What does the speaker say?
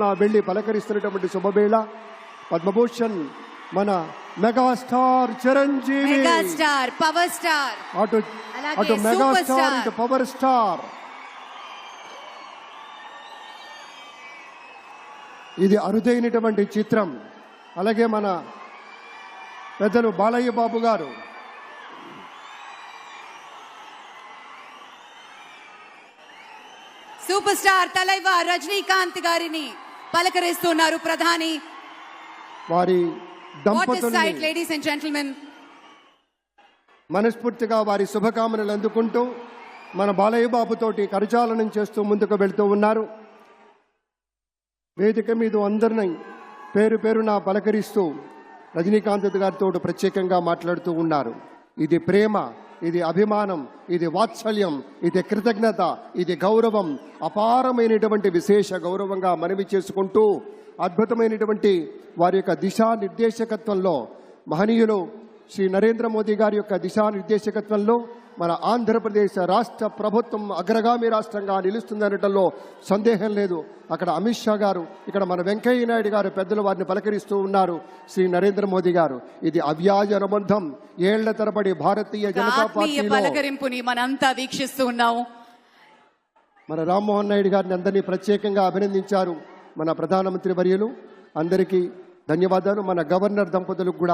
పరుగున వెళ్ళి పలకరిస్తున్నటువంటి శుభవేళ పద్మభూషణ్ మన megastar Chiranjeevi, megastar power star, అటు మెగాస్టార్ ఇటు పవర్ స్టార్. ఇది అరుదైనటువంటి చిత్రం. అలాగే మన పెద్దలు బాలయ్య బాబు గారు, సూపర్ స్టార్ తలైవర్ రజనీకాంత్ గారిని పలకరిస్తున్నారు ప్రధాని. వారి దంపతుల్ని లేడీస్ అండ్ జెంటిల్మెన్ మనస్ఫూర్తిగా వారి శుభకామనలు అందుకుంటూ మన బాలయ్య బాబుతోటి కరచాలనం చేస్తూ ముందుకు వెళ్తూ ఉన్నారు. వేదిక మీద అందరినీ పేరు పేరున పలకరిస్తూ రజనీకాంత్ గారితో ప్రత్యేకంగా మాట్లాడుతూ ఉన్నారు. ఇది ప్రేమ, ఇది అభిమానం, ఇది వాత్సల్యం, ఇది కృతజ్ఞత, ఇది గౌరవం, అపారమైనటువంటి విశేష గౌరవంగా మనవి చేసుకుంటూ అద్భుతమైనటువంటి వారి యొక్క దిశానిర్దేశకత్వంలో మహనీయులు శ్రీ నరేంద్ర మోదీ గారి యొక్క దిశానిర్దేశకత్వంలో మన ఆంధ్రప్రదేశ్ రాష్ట్ర ప్రభుత్వం అగ్రగామి రాష్ట్రంగా నిలుస్తుందనటంలో సందేహం లేదు. అక్కడ అమిత్ షా గారు, ఇక్కడ మన వెంకయ్య నాయుడు గారు పెద్దలు వారిని పలకరిస్తూ ఉన్నారు. శ్రీ నరేంద్ర మోదీ గారు, ఇది అవ్యాజ అనుబంధం. ఏళ్ల తరబడి భారతీయ జనతా పార్టీ పలకరింపుని మనంతా వీక్షిస్తూ ఉన్నాము. మన రామ్మోహన్ నాయుడు గారిని అందరినీ ప్రత్యేకంగా అభినందించారు మన ప్రధానమంత్రి వర్యులు. అందరికీ ధన్యవాదాలు. మన గవర్నర్ దంపతులకు కూడా